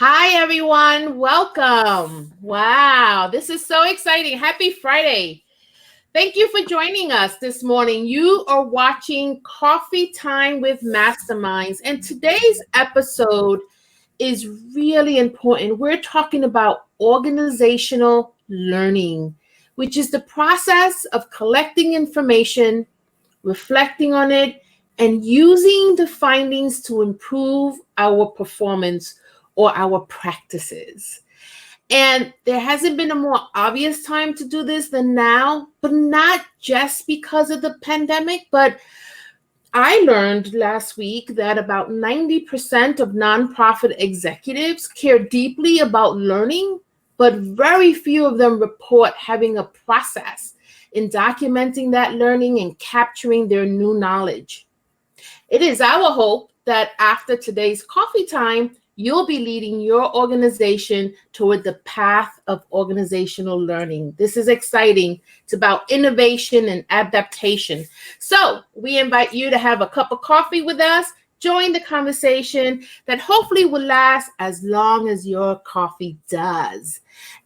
Hi, everyone. Welcome. Wow, this is so exciting. Happy Friday. Thank you for joining us this morning. You are watching Coffee Time with Masterminds, and today's episode is really important. We're talking about organizational learning, which is the process of collecting information, reflecting on it, and using the findings to improve our performance or our practices. And there hasn't been a more obvious time to do this than now, but not just because of the pandemic. But I learned last week that about 90% of nonprofit executives care deeply about learning, but very few of them report having a process in documenting that learning and capturing their new knowledge. It is our hope that after today's coffee time, you'll be leading your organization toward the path of organizational learning. This is exciting. It's about innovation and adaptation. So we invite you to have a cup of coffee with us, join the conversation that hopefully will last as long as your coffee does.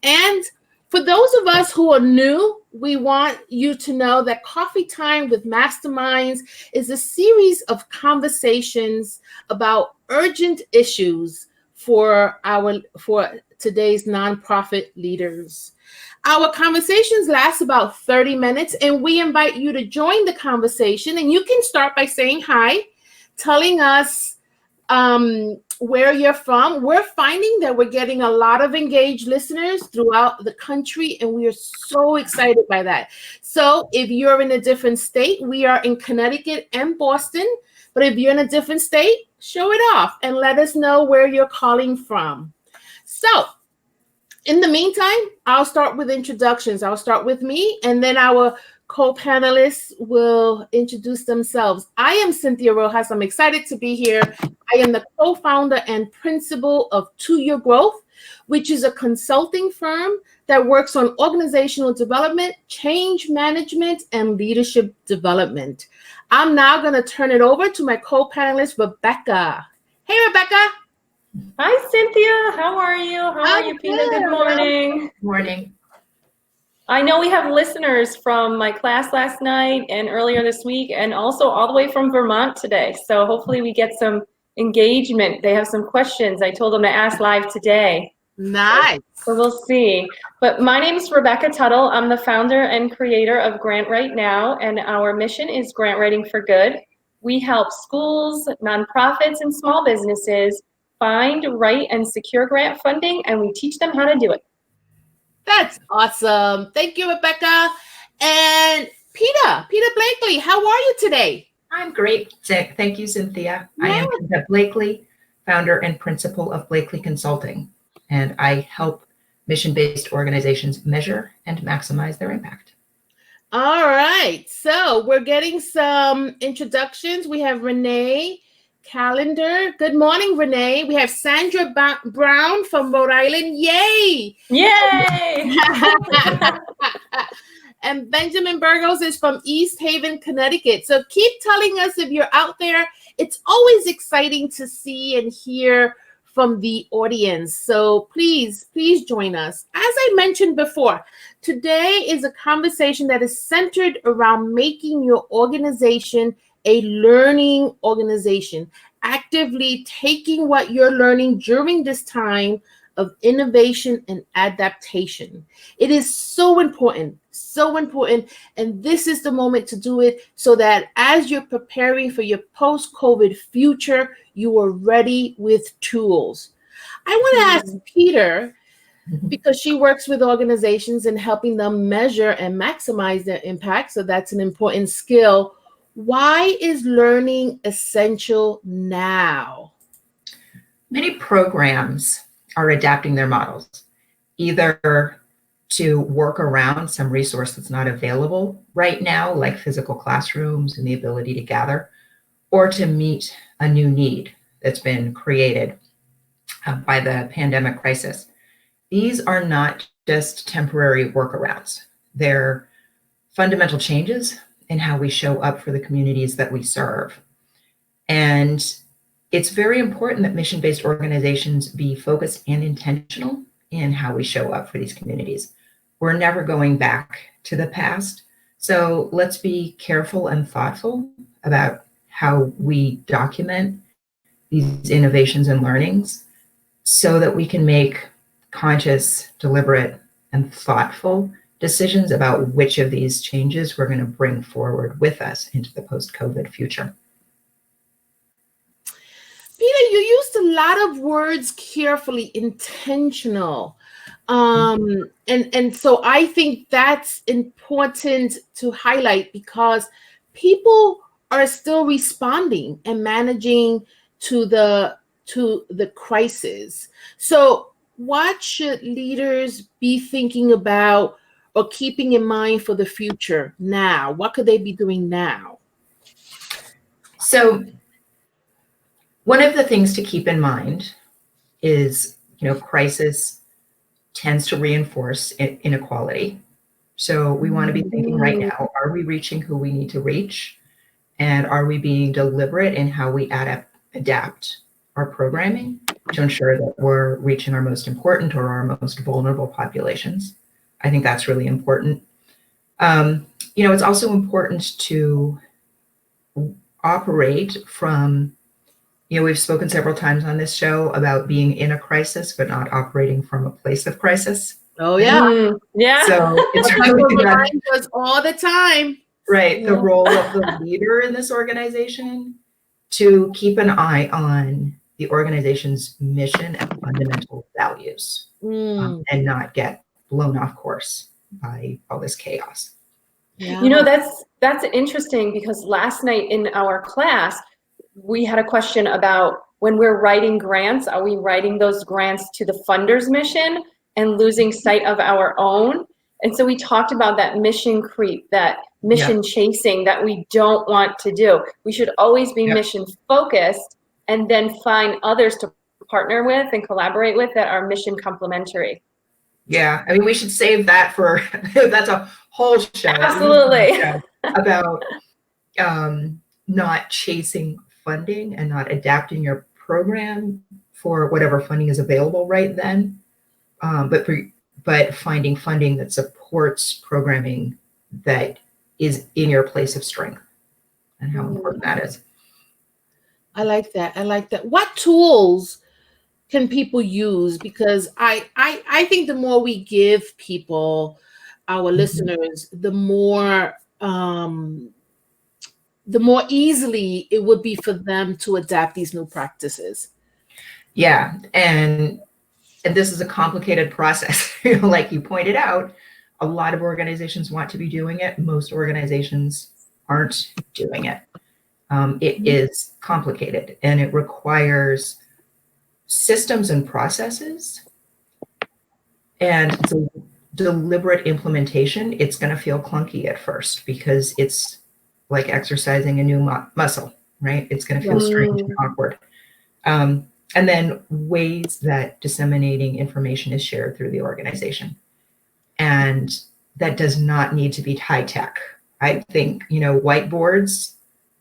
And for those of us who are new, we want you to know that Coffee Time with Masterminds is a series of conversations about urgent issues for today's nonprofit leaders. Our conversations last about 30 minutes, and we invite you to join the conversation. And you can start by saying hi, telling us where you're from. We're finding that we're getting a lot of engaged listeners throughout the country, and we are so excited by that. So if you're in a different state, we are in Connecticut and Boston, but if you're in a different state, show it off and let us know where you're calling from. So in the meantime, I'll start with introductions. I'll start with me, and then our co-panelists will introduce themselves. I am Cynthia Rojas. I'm excited to be here. I am the co-founder and principal of To Your Growth, which is a consulting firm that works on organizational development, change management, and leadership development. I'm now going to turn it over to my co-panelist, Rebecca. Hey, Rebecca. Hi, Cynthia. How are you? How are you, Pina? Good morning. Morning. I know we have listeners from my class last night and earlier this week, and also all the way from Vermont today. So hopefully we get some engagement. They have some questions. I told them to ask live today. Nice. So we'll see. But my name is Rebecca Tuttle. I'm the founder and creator of Grant Write Now, and our mission is Grant Writing for Good. We help schools, nonprofits, and small businesses find, write, and secure grant funding, and we teach them how to do it. That's awesome. Thank you, Rebecca. And Peter Blakely, how are you today? I'm great. Thank you, Cynthia. Yeah. I am Peter Blakely, founder and principal of Blakely Consulting, and I help mission-based organizations measure and maximize their impact. All right. So we're getting some introductions. We have Renee Calendar. Good morning, Renee. We have Sandra Brown from Rhode Island. Yay! Yay! And Benjamin Burgos is from East Haven, Connecticut. So keep telling us if you're out there. It's always exciting to see and hear from the audience. So please join us. As I mentioned before, today is a conversation that is centered around making your organization a learning organization, actively taking what you're learning during this time of innovation and adaptation. It is so important. And this is the moment to do it so that as you're preparing for your post-COVID future, you are ready with tools. I want to ask Peter, because she works with organizations and helping them measure and maximize their impact. So that's an important skill. Why is learning essential now? Many programs are adapting their models, either to work around some resource that's not available right now, like physical classrooms and the ability to gather, or to meet a new need that's been created by the pandemic crisis. These are not just temporary workarounds. They're fundamental changes in how we show up for the communities that we serve. And it's very important that mission-based organizations be focused and intentional in how we show up for these communities. We're never going back to the past. So let's be careful and thoughtful about how we document these innovations and learnings so that we can make conscious, deliberate, and thoughtful decisions about which of these changes we're going to bring forward with us into the post-COVID future. Peter, you used a lot of words carefully, intentional. And so I think that's important to highlight because people are still responding and managing to the crisis. So what should leaders be thinking about or keeping in mind for the future now? What could they be doing now? So one of the things to keep in mind is, crisis tends to reinforce inequality. So we want to be thinking right now, are we reaching who we need to reach? And are we being deliberate in how we adapt our programming to ensure that we're reaching our most important or our most vulnerable populations? I think that's really important. It's also important to operate from, we've spoken several times on this show about being in a crisis, but not operating from a place of crisis. Oh, yeah. Yeah. So it's really remind us all the time. Right. The role of the leader in this organization to keep an eye on the organization's mission and fundamental values and not get blown off course by all this chaos. Yeah. That's interesting because last night in our class, we had a question about when we're writing grants, are we writing those grants to the funder's mission and losing sight of our own? And so we talked about that mission creep, that mission chasing that we don't want to do. We should always be mission focused and then find others to partner with and collaborate with that are mission complementary. Yeah, I mean, we should save that for, that's a whole show. Absolutely. About not chasing funding and not adapting your program for whatever funding is available right then, but finding funding that supports programming that is in your place of strength and how important that is. I like that. What tools can people use? Because I think the more we give people, our listeners, the more easily it would be for them to adapt these new practices. Yeah, and this is a complicated process. Like you pointed out, a lot of organizations want to be doing it. Most organizations aren't doing it. It is complicated and it requires systems and processes and deliberate implementation. It's going to feel clunky at first because it's like exercising a new muscle, right? It's going to feel strange and awkward. And then ways that disseminating information is shared through the organization. And that does not need to be high tech. I think, whiteboards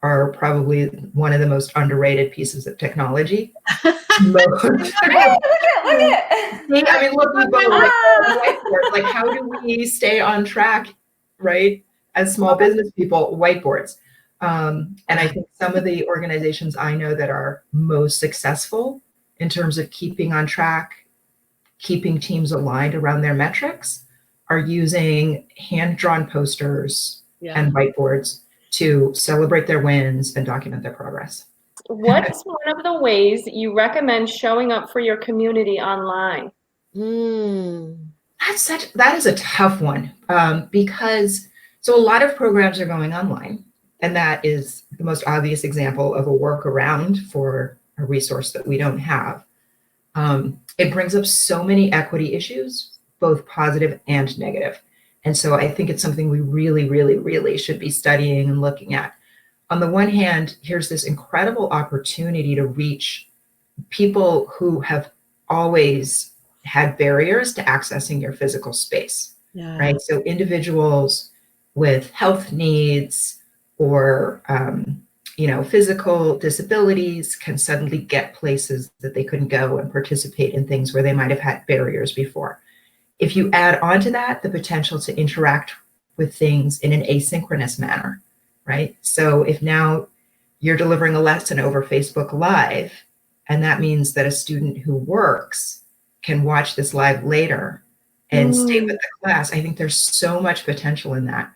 are probably one of the most underrated pieces of technology. Look at. I mean, look, we both whiteboards. Like, how do we stay on track, right? As small business people, whiteboards. And I think some of the organizations I know that are most successful in terms of keeping on track, keeping teams aligned around their metrics, are using hand-drawn posters and whiteboards to celebrate their wins and document their progress. What's one of the ways you recommend showing up for your community online? That is a tough one because so a lot of programs are going online, and that is the most obvious example of a workaround for a resource that we don't have. It brings up so many equity issues, both positive and negative. And so I think it's something we really, really, really should be studying and looking at. On the one hand, here's this incredible opportunity to reach people who have always had barriers to accessing your physical space, right? So individuals with health needs or physical disabilities can suddenly get places that they couldn't go and participate in things where they might have had barriers before. If you add on to that the potential to interact with things in an asynchronous manner, right? So if now you're delivering a lesson over Facebook Live, and that means that a student who works can watch this live later and stay with the class, I think there's so much potential in that.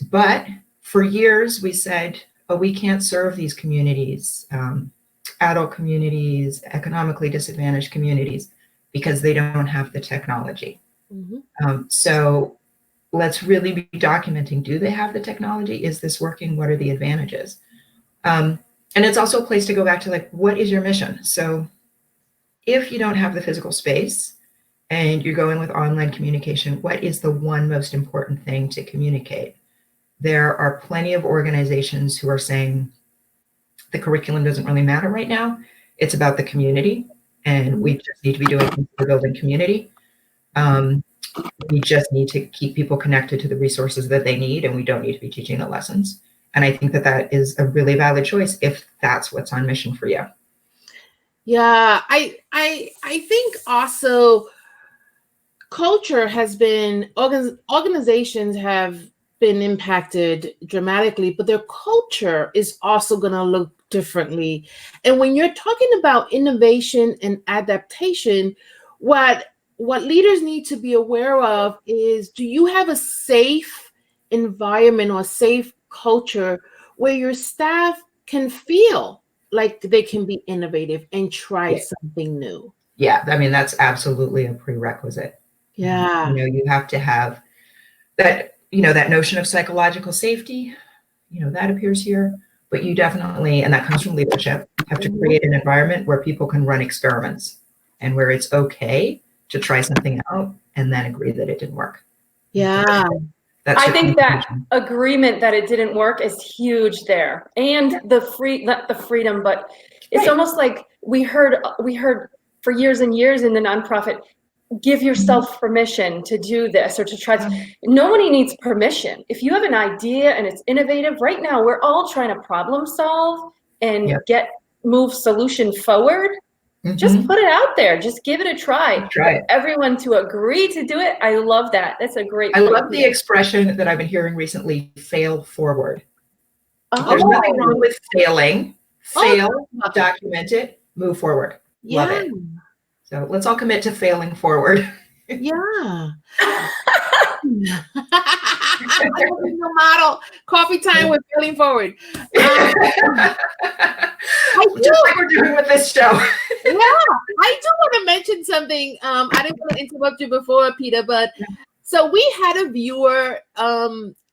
But for years we said, oh, we can't serve these communities, adult communities, economically disadvantaged communities, because they don't have the technology. So let's really be documenting, do they have the technology? Is this working? What are the advantages? And it's also a place to go back to, like, what is your mission? So if you don't have the physical space and you're going with online communication, what is the one most important thing to communicate? There are plenty of organizations who are saying the curriculum doesn't really matter right now. It's about the community, and we just need to be doing things for building community. We just need to keep people connected to the resources that they need, and we don't need to be teaching the lessons. And I think that that is a really valid choice if that's what's on mission for you. Yeah, I think also culture has been, organizations have been impacted dramatically, but their culture is also going to look differently. And when you're talking about innovation and adaptation, what leaders need to be aware of is, do you have a safe environment or safe culture where your staff can feel like they can be innovative and try something new? Yeah, I mean, that's absolutely a prerequisite. Yeah. You have to have that, that notion of psychological safety, that appears here, but you definitely, and that comes from leadership, have to create an environment where people can run experiments and where it's okay to try something out and then agree that it didn't work. Yeah. I think that agreement that it didn't work is huge there, and not the freedom, but it's almost like we heard for years and years in the nonprofit, give yourself permission to do this or to try. Nobody needs permission. If you have an idea and it's innovative, right now we're all trying to problem solve and move solution forward. Just put it out there. Just give it a try. Everyone to agree to do it. I love that. That's a great. I love the expression that I've been hearing recently, fail forward. There's nothing wrong with failing. Fail, document it, move forward. Love it. So let's all commit to failing forward. Yeah. Model coffee time with failing forward. I do, like we're doing with this show. Yeah, I do want to mention something. I didn't want to interrupt you before, Peter, but so we had a viewer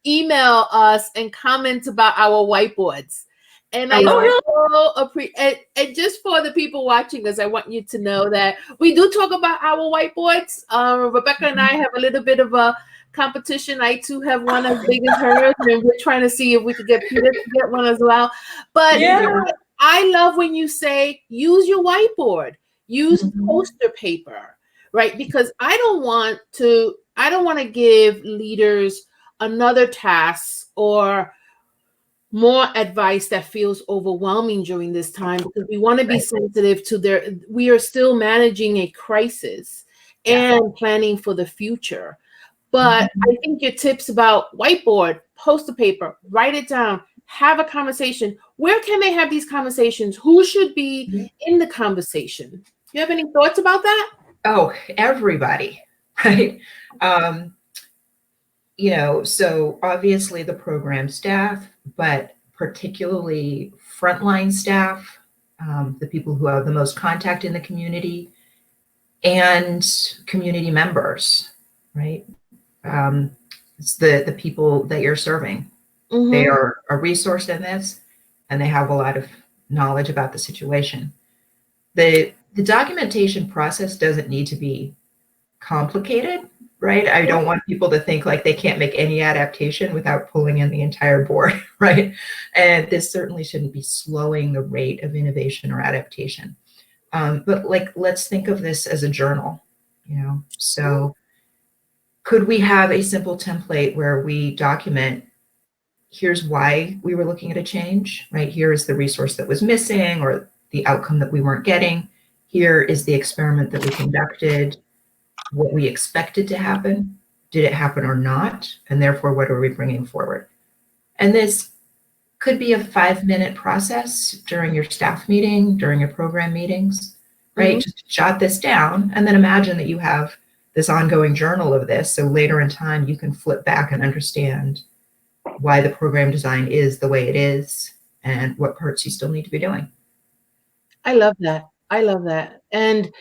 email us and comment about our whiteboards. And I so appreciate, and just for the people watching us, I want you to know that we do talk about our whiteboards. Rebecca and I have a little bit of a competition. I too have one as big as hers, and we're trying to see if we could get Peter to get one as well. But I love when you say use your whiteboard, use poster paper, right? Because I don't want to give leaders another task or more advice that feels overwhelming during this time, because we want to be sensitive to we are still managing a crisis and planning for the future. But I think your tips about whiteboard, poster paper, write it down, have a conversation. Where can they have these conversations? Who should be in the conversation? You have any thoughts about that? Oh, everybody, right? So obviously the program staff, but particularly frontline staff, the people who have the most contact in the community, and community members, right? It's the people that you're serving. They are a resource in this, and they have a lot of knowledge about the situation. The documentation process doesn't need to be complicated, right? I don't want people to think like they can't make any adaptation without pulling in the entire board, right? And this certainly shouldn't be slowing the rate of innovation or adaptation. But let's think of this as a journal, So could we have a simple template where we document here's why we were looking at a change, right? Here is the resource that was missing or the outcome that we weren't getting. Here is the experiment that we conducted, what we expected to happen. Did it happen or not? And therefore, what are we bringing forward? And this could be a 5-minute process during your staff meeting, during your program meetings, right? Mhm. Just jot this down and then imagine that you have this ongoing journal of this. So later in time, you can flip back and understand why the program design is the way it is and what parts you still need to be doing. I love that. I love that. And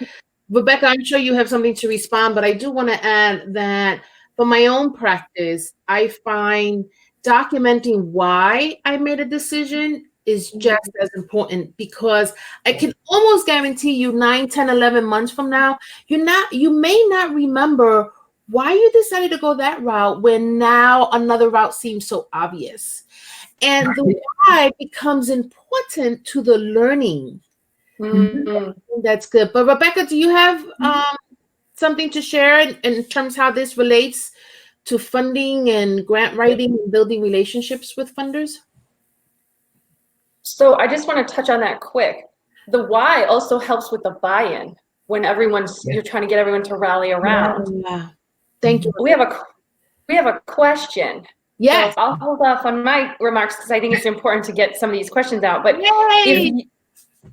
Rebecca, I'm sure you have something to respond, but I do want to add that for my own practice, I find documenting why I made a decision is just as important, because I can almost guarantee you 9, 10, 11 months from now, you may not remember why you decided to go that route when now another route seems so obvious. And the why becomes important to the learning. Mm. That's good. But Rebecca, do you have something to share in terms how this relates to funding and grant writing and building relationships with funders? So I just want to touch on that quick. The why also helps with the buy-in when you're trying to get everyone to rally around. Yeah. Thank you. We have a question. Yes. So I'll hold off on my remarks because I think it's important to get some of these questions out. But Yay!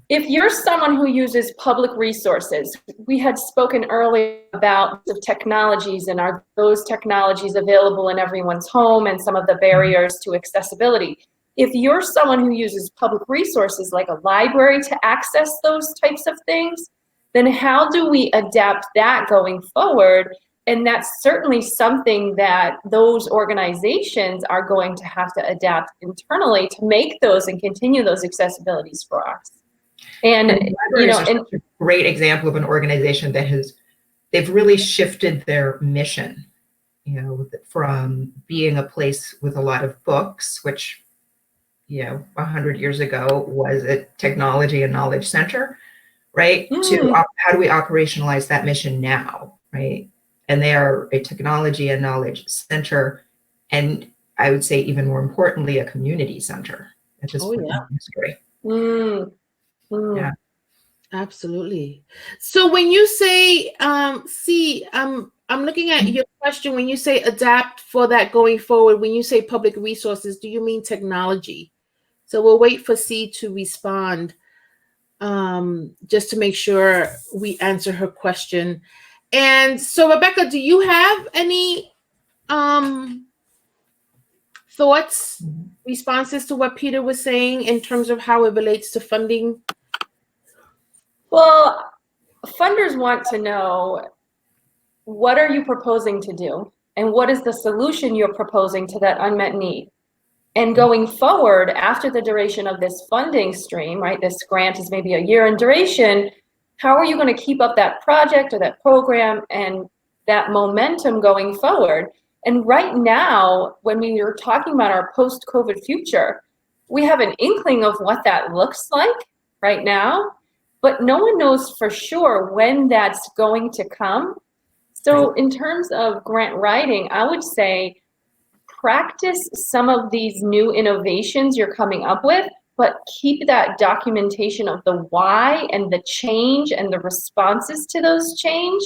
if you're someone who uses public resources, we had spoken earlier about the technologies and are those technologies available in everyone's home and some of the barriers to accessibility. If you're someone who uses public resources like a library to access those types of things, then how do we adapt that going forward? And that's certainly something that those organizations are going to have to adapt internally to make those and continue those accessibilities for us. And such a great example of an organization that they've really shifted their mission, from being a place with a lot of books, which 100 years ago was a technology and knowledge center, right? To how do we operationalize that mission now, right? And they are a technology and knowledge center, and I would say even more importantly, a community center at this point in history. Yeah, absolutely. So when you say, I'm looking at your question. When you say adapt for that going forward, when you say public resources, do you mean technology? So we'll wait for C to respond, just to make sure we answer her question. And so, Rebecca, do you have any thoughts, responses to what Peter was saying in terms of how it relates to funding? Well, funders want to know, what are you proposing to do? And what is the solution you're proposing to that unmet need? And going forward, after the duration of this funding stream, right, this grant is maybe a year in duration, how are you going to keep up that project or that program and that momentum going forward? And right now, when we are talking about our post-COVID future, we have an inkling of what that looks like right now, but no one knows for sure when that's going to come. So in terms of grant writing, I would say practice some of these new innovations you're coming up with, but keep that documentation of the why and the change and the responses to those changes,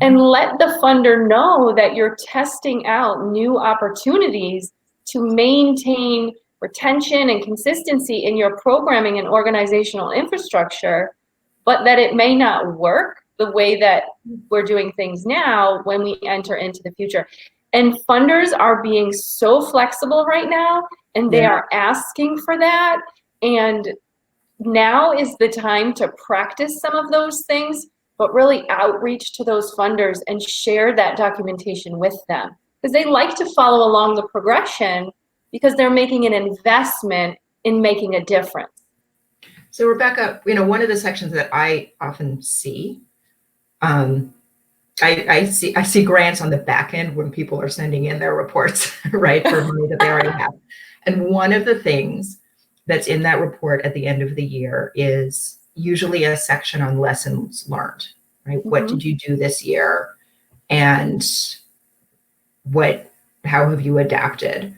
and let the funder know that you're testing out new opportunities to maintain retention and consistency in your programming and organizational infrastructure, but that it may not work the way that we're doing things now when we enter into the future. And funders are being so flexible right now, and they are asking for that. And now is the time to practice some of those things, but really outreach to those funders and share that documentation with them. Because they like to follow along the progression because they're making an investment in making a difference. So Rebecca, one of the sections that I often see, I see grants on the back end when people are sending in their reports, right, for money that they already have. And one of the things that's in that report at the end of the year is usually a section on lessons learned, right? What did you do this year? And how have you adapted?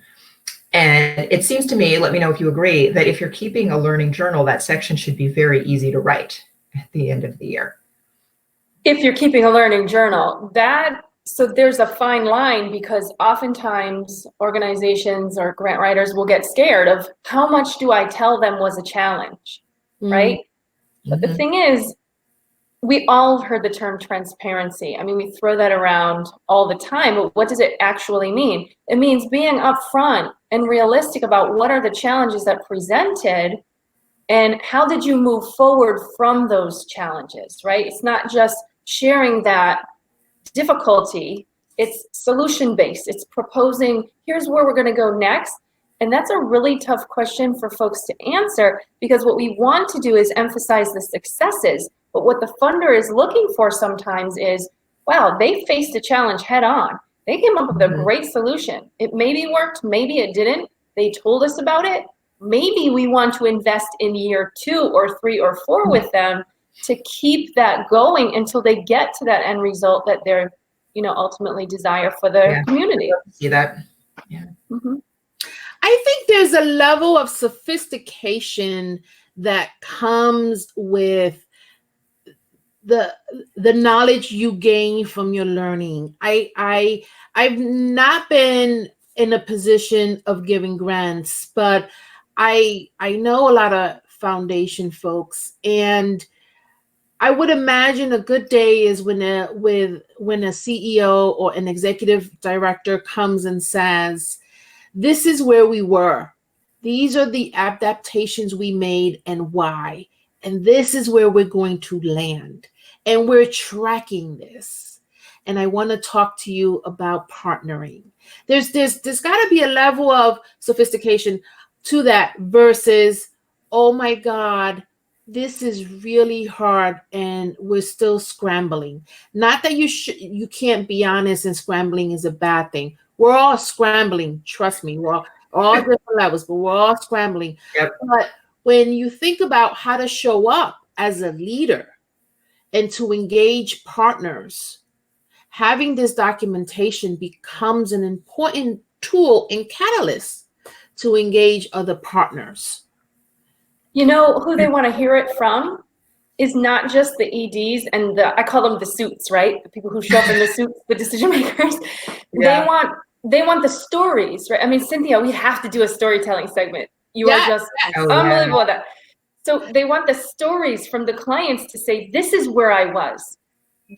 And it seems to me, let me know if you agree, that if you're keeping a learning journal, that section should be very easy to write at the end of the year. If you're keeping a learning journal, so there's a fine line, because oftentimes organizations or grant writers will get scared of how much do I tell them was a challenge, right? But the thing is, we all heard the term transparency. I mean, we throw that around all the time, but what does it actually mean? It means being upfront and realistic about what are the challenges that presented and how did you move forward from those challenges, right? It's not just sharing that difficulty, it's solution-based. It's proposing, here's where we're gonna go next. And that's a really tough question for folks to answer, because what we want to do is emphasize the successes. But what the funder is looking for sometimes is, wow, they faced a challenge head on. They came up with a great solution. It maybe worked, maybe it didn't. They told us about it. Maybe we want to invest in year 2 or 3 or 4 with them to keep that going until they get to that end result that they're, ultimately desire for the community. See that? Yeah. I think there's a level of sophistication that comes with the knowledge you gain from your learning. I've not been in a position of giving grants, but I know a lot of foundation folks, and I would imagine a good day is when a CEO or an executive director comes and says, this is where we were. These are the adaptations we made and why. And this is where we're going to land. And we're tracking this. And I want to talk to you about partnering. There's got to be a level of sophistication to that versus, oh my God, this is really hard and we're still scrambling. Not that you can't be honest and scrambling is a bad thing. We're all scrambling. Trust me, we're all different levels, but we're all scrambling. Yep. But when you think about how to show up as a leader and to engage partners, having this documentation becomes an important tool and catalyst to engage other partners. You know who they want to hear it from is not just the EDs and I call them the suits, right? The people who show up in the suits, the decision makers. Yeah. They want the stories, right? I mean, Cynthia, we have to do a storytelling segment. You are just unbelievable at that. So they want the stories from the clients to say, this is where I was.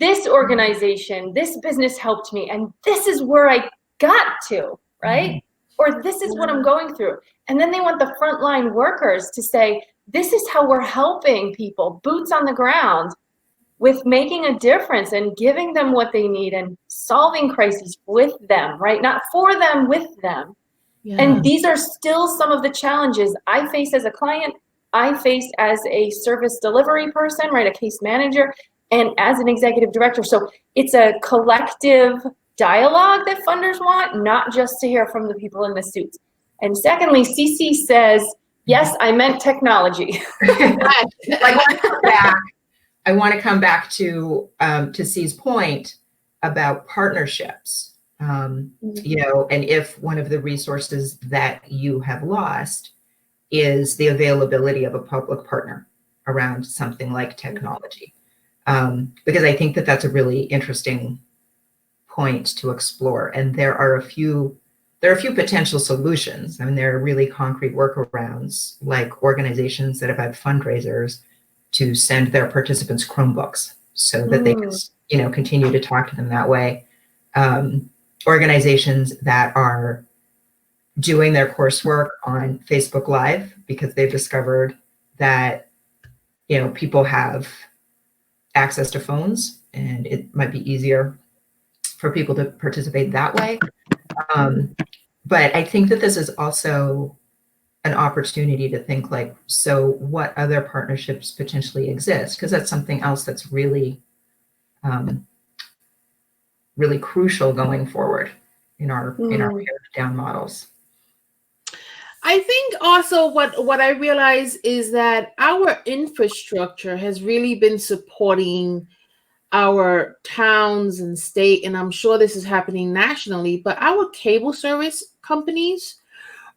This organization, this business helped me, and this is where I got to, right? Or this is what I'm going through. And then they want the frontline workers to say, this is how we're helping people, boots on the ground, with making a difference and giving them what they need and solving crises with them, right? Not for them, with them. Yeah. And these are still some of the challenges I face as a client, I face as a service delivery person, right? A case manager, and as an executive director. So it's a collective dialogue that funders want, not just to hear from the people in the suits. And secondly, CC says, yes, I meant technology. I want to come back to C's point about partnerships. And if one of the resources that you have lost is the availability of a public partner around something like technology. Because I think that that's a really interesting point to explore. And there are a few potential solutions. I mean, there are really concrete workarounds, like organizations that have had fundraisers to send their participants Chromebooks so that they can, continue to talk to them that way. Organizations that are doing their coursework on Facebook Live because they've discovered that, people have access to phones and it might be easier for people to participate that way. But I think that this is also an opportunity to think like, so what other partnerships potentially exist? Because that's something else that's really, really crucial going forward in our pared down models. I think also what I realize is that our infrastructure has really been supporting our towns and state, and I'm sure this is happening nationally, but our cable service companies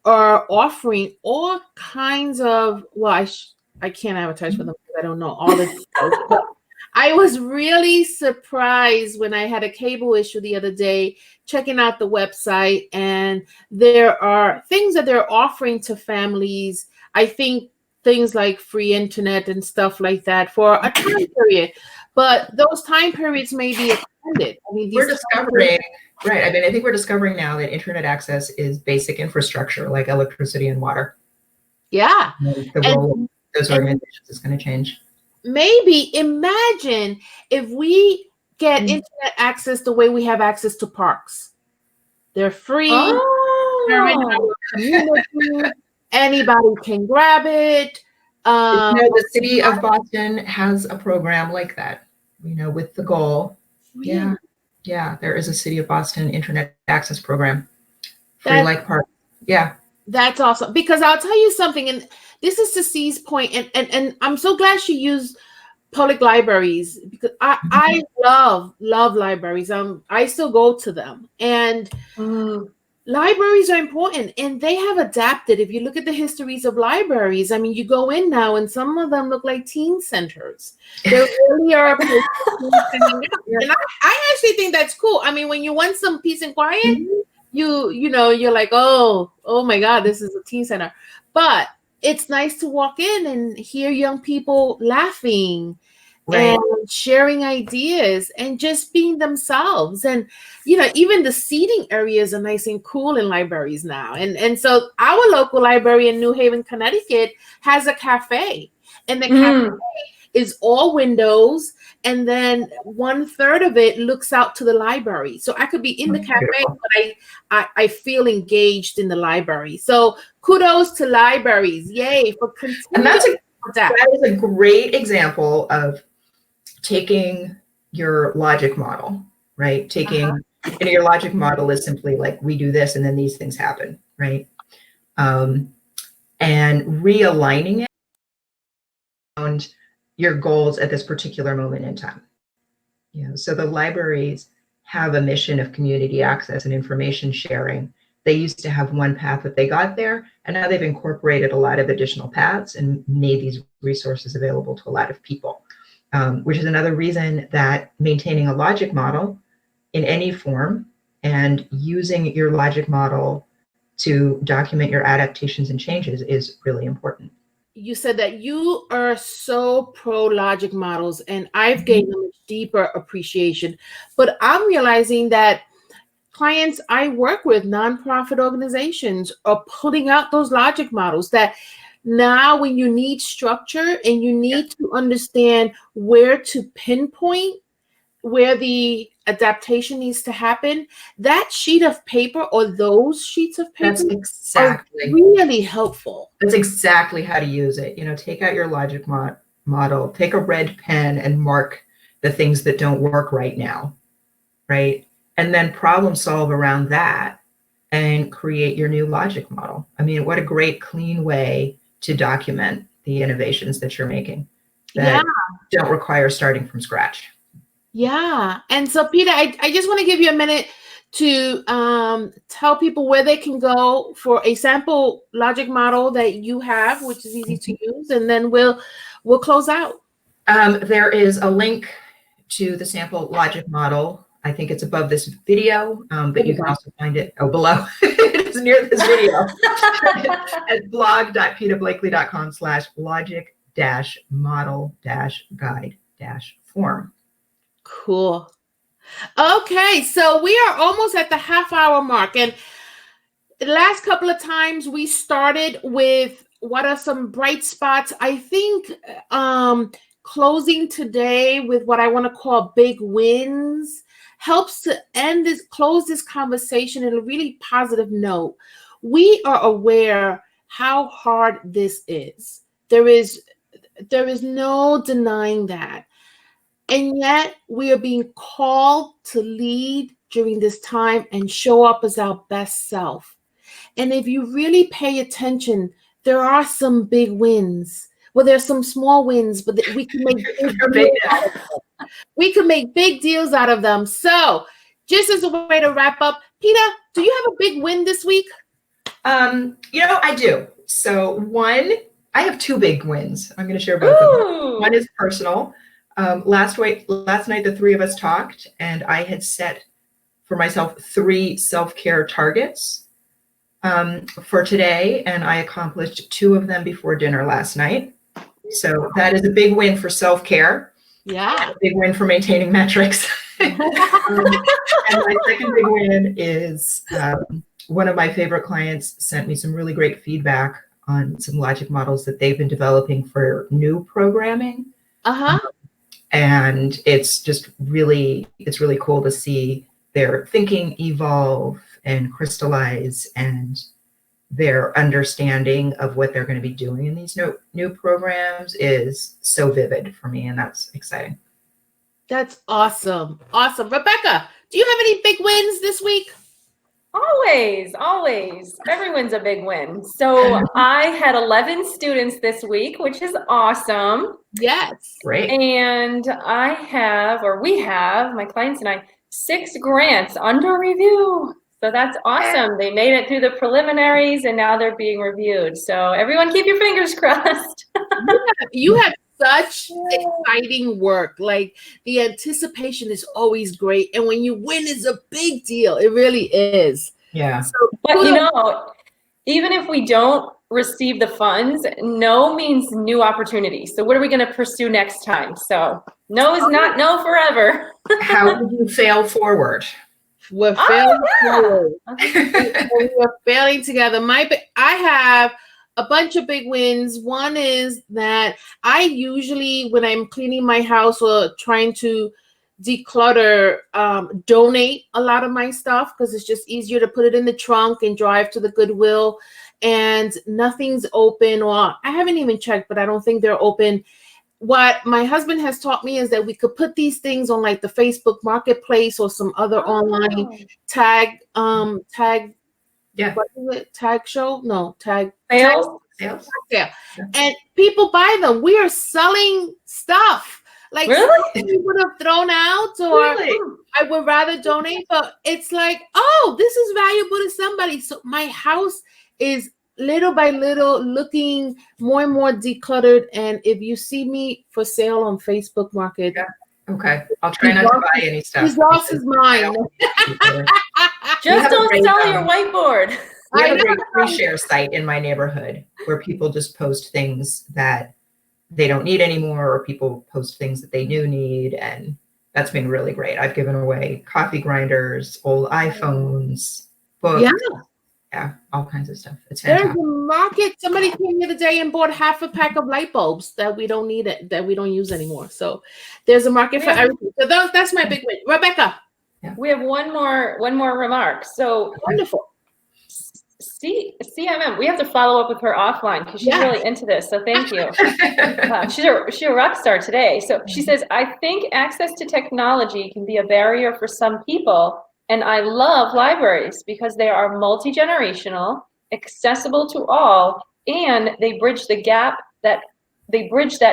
are offering all kinds of, well, I can't advertise for them because I don't know all the details, but I was really surprised when I had a cable issue the other day, checking out the website, and there are things that they're offering to families. I think things like free internet and stuff like that for a time period, but those time periods may be extended. I mean, We're discovering, right? I mean, I think we're discovering now that internet access is basic infrastructure like electricity and water. Yeah. The role of those organizations is going to change. Maybe imagine if we get internet access the way we have access to parks. They're free. They're in our community. Anybody can grab it. The city of Boston has a program like that, with the goal. Really? Yeah, there is a City of Boston internet access program. Free like parks. Yeah. That's awesome. Because I'll tell you something, and this is Ceci's point, and I'm so glad she used public libraries, because I love libraries. I still go to them, and libraries are important, and they have adapted. If you look at the histories of libraries, I mean, you go in now and some of them look like teen centers. They really are a place and I actually think that's cool. I mean, when you want some peace and quiet, you're like, oh my God, this is a teen center. But it's nice to walk in and hear young people laughing, right, and sharing ideas and just being themselves. And, even the seating areas are nice and cool in libraries now. And so our local library in New Haven, Connecticut has a cafe, and the cafe is all windows. And then 1/3 of it looks out to the library. So I could be in the cafe, but I feel engaged in the library. So kudos to libraries. Yay for continuing. And that is a great example of taking your logic model, right? Your logic model is simply like, we do this and then these things happen, right? And realigning it around your goals at this particular moment in time. So the libraries have a mission of community access and information sharing. They used to have one path that they got there, and now they've incorporated a lot of additional paths and made these resources available to a lot of people, which is another reason that maintaining a logic model in any form and using your logic model to document your adaptations and changes is really important. You said that you are so pro logic models, and I've gained a much deeper appreciation. But I'm realizing that clients I work with, nonprofit organizations, are putting out those logic models that now when you need structure and you need to understand where to pinpoint where the adaptation needs to happen, that sheet of paper or those sheets of paper are really helpful. That's exactly how to use it. Take out your logic model, take a red pen and mark the things that don't work right now, right? And then problem solve around that and create your new logic model. I mean, what a great clean way to document the innovations that you're making that don't require starting from scratch. Yeah. And so, Peter, I just want to give you a minute to tell people where they can go for a sample logic model that you have, which is easy to use, and then we'll close out. There is a link to the sample logic model. I think it's above this video, but you can also find it below. It's near this video at blog.logic-model-guide-form. Cool. Okay, so we are almost at the half-hour mark, and the last couple of times we started with what are some bright spots. I think closing today with what I want to call big wins helps to close this conversation in a really positive note. We are aware how hard this is. There is no denying that. And yet we are being called to lead during this time and show up as our best self. And if you really pay attention, there are some big wins. Well, there's some small wins, but we can make big wins. we can make big deals out of them. So just as a way to wrap up, Peter, do you have a big win this week? I do. So I have two big wins. I'm going to share both of them. One is personal. Last night, the three of us talked, and I had set for myself 3 self-care targets for today, and I accomplished 2 of them before dinner last night. So that is a big win for self-care. Yeah. A big win for maintaining metrics. And my second big win is one of my favorite clients sent me some really great feedback on some logic models that they've been developing for new programming. And it's really cool to see their thinking evolve and crystallize, and their understanding of what they're going to be doing in these new programs is so vivid for me, and that's exciting. That's awesome. Awesome. Rebecca, do you have any big wins this week? Always. Everyone's a big win. So I had 11 students this week, which is awesome. Yes. Great. And we have, my clients and I, 6 grants under review. So that's awesome. They made it through the preliminaries and now they're being reviewed. So everyone keep your fingers crossed. You have such exciting work. Like, the anticipation is always great. And when you win, it's a big deal. It really is. Yeah. So, but even if we don't receive the funds, no means new opportunities. So what are we going to pursue next time? So no is not no forever. How would you fail forward? We're failing forward. We're failing together. I have a bunch of big wins. One is that I usually, when I'm cleaning my house or trying to declutter, donate a lot of my stuff, because it's just easier to put it in the trunk and drive to the Goodwill, and nothing's open, or I haven't even checked, but I don't think they're open. What my husband has taught me is that we could put these things on like the Facebook Marketplace or some other online tag Yeah. What is it? Tag show? No, tag Sales. Yeah. And people buy them. We are selling stuff. Like, really? we would have thrown out, or I would rather donate, but it's like, oh, this is valuable to somebody. So my house is little by little looking more and more decluttered. And if you see me for sale on Facebook Market, okay, I'll try not to buy any stuff. He's lost his mind. Just don't sell your whiteboard. We have a great free share site in my neighborhood where people just post things that they don't need anymore, or people post things that they do need, and that's been really great. I've given away coffee grinders, old iPhones, books, all kinds of stuff. It's fantastic. There's a market. Somebody came the other day and bought half a pack of light bulbs that we don't need, that we don't use anymore. So there's a market for everything. So that's my big win. Rebecca. We have one more remark. So wonderful. CMM, we have to follow up with her offline because she's really into this. So thank you. She's a rock star today. So she says, I think access to technology can be a barrier for some people. And I love libraries because they are multi-generational, accessible to all, and they bridge that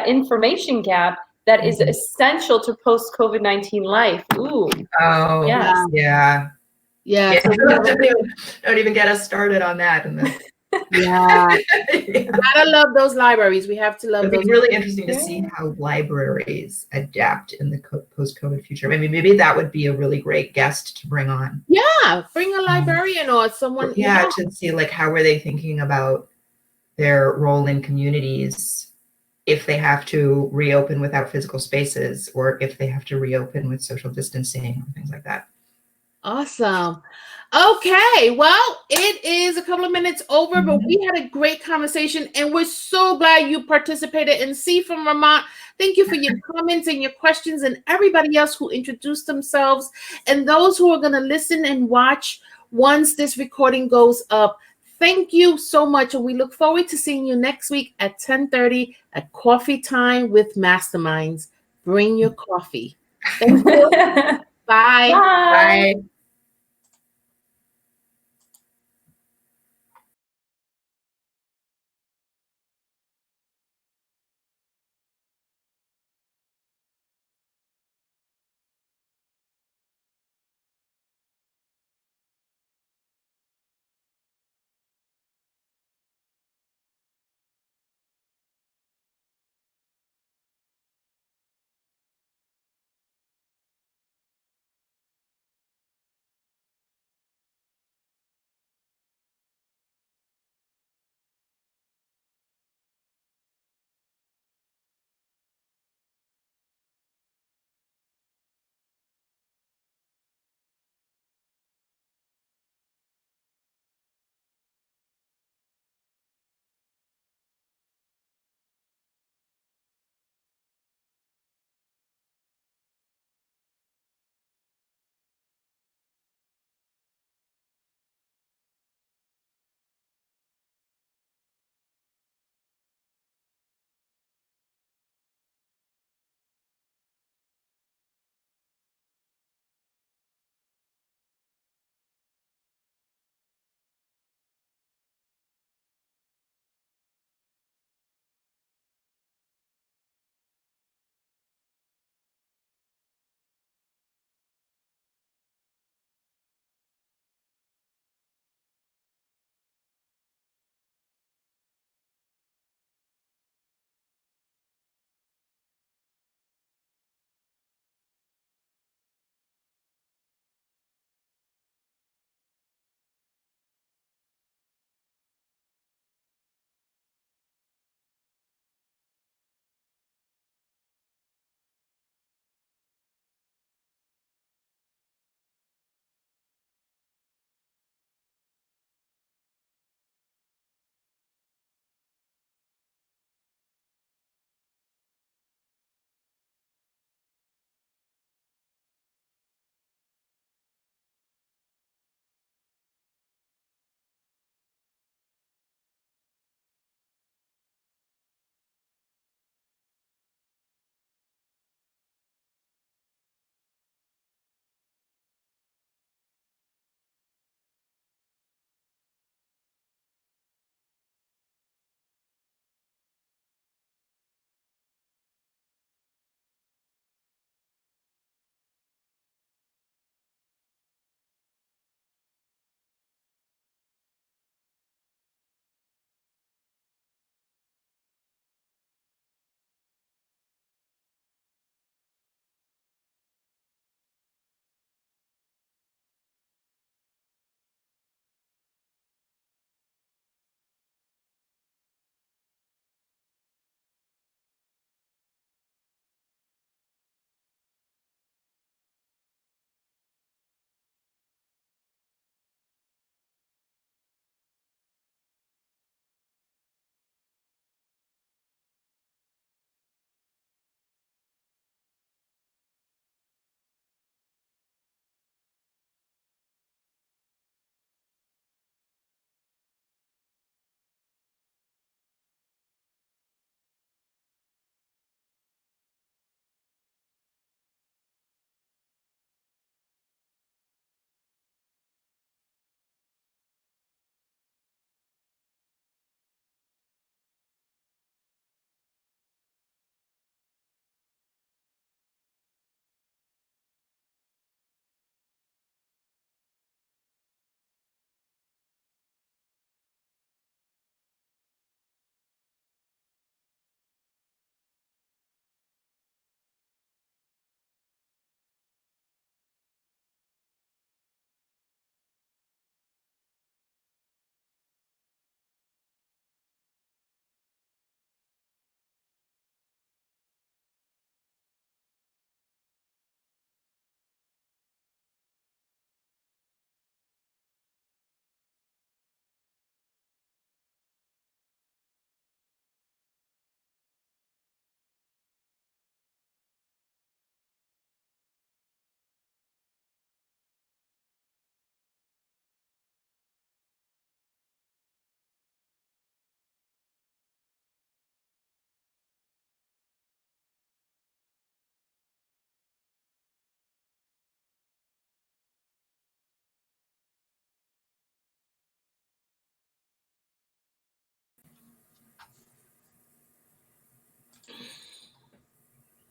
information gap that is essential to post-COVID-19 life. Ooh. Oh, yes. Yeah. Yeah. Don't even get us started on that. Yeah. Gotta love those libraries. We have to love those. It's really interesting to see how libraries adapt in the post-COVID future. Maybe that would be a really great guest to bring on. Yeah, bring a librarian or someone. Yeah, to see like how are they thinking about their role in communities if they have to reopen without physical spaces, or if they have to reopen with social distancing and things like that. Awesome. Okay, well, it is a couple of minutes over, but we had a great conversation, and we're so glad you participated. And C from Vermont, thank you for your comments and your questions, and everybody else who introduced themselves, and those who are going to listen and watch once this recording goes up. Thank you so much, and we look forward to seeing you next week at 10:30 at Coffee Time with Masterminds. Bring your coffee. Thank you. Bye. Bye. Bye.